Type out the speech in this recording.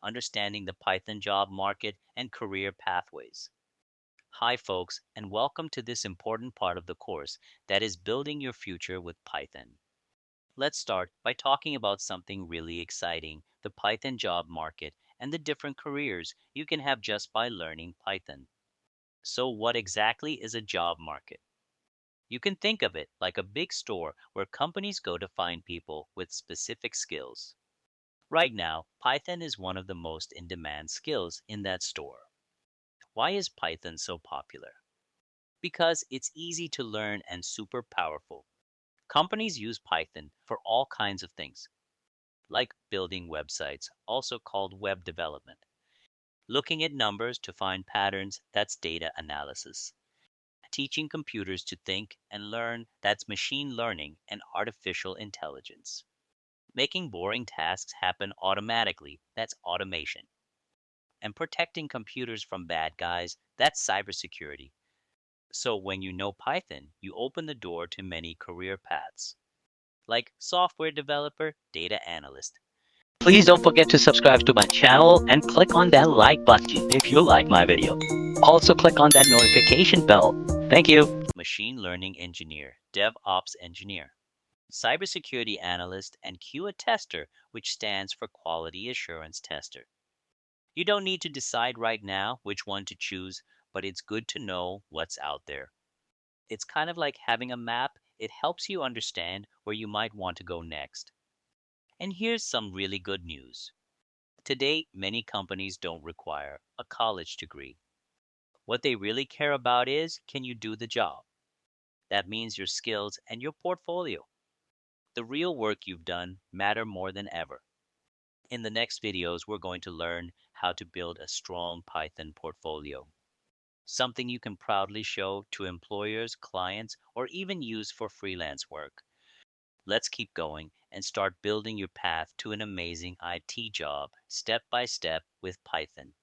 understanding the Python job market and career pathways. Hi, folks, and welcome to this important part of the course that is building your future with Python. Let's start by talking about something really exciting, the Python job market and the different careers you can have just by learning Python. So, what exactly is a job market? You can think of it like a big store where companies go to find people with specific skills. Right now, Python is one of the most in demand skills in that store. Why is Python so popular? Because it's easy to learn and super powerful. Companies use Python for all kinds of things, like building websites, also called web development, looking at numbers to find patterns, that's data analysis, teaching computers to think and learn, that's machine learning and artificial intelligence, making boring tasks happen automatically, that's automation, and protecting computers from bad guys, that's cybersecurity. So when you know Python, you open the door to many career paths, like software developer, data analyst. Please don't forget to subscribe to my channel and click on that like button if you like my video. Also click on that notification bell. Thank you. Machine learning engineer, DevOps engineer, cybersecurity analyst, and QA tester, which stands for quality assurance tester. You don't need to decide right now which one to choose, but it's good to know what's out there. It's kind of like having a map, it helps you understand where you might want to go next. And here's some really good news. Today, many companies don't require a college degree. What they really care about is, can you do the job? That means your skills and your portfolio. The real work you've done matter more than ever. In the next videos, we're going to learn how to build a strong Python portfolio, something you can proudly show to employers, clients, or even use for freelance work. Let's keep going and start building your path to an amazing IT job step by step with Python.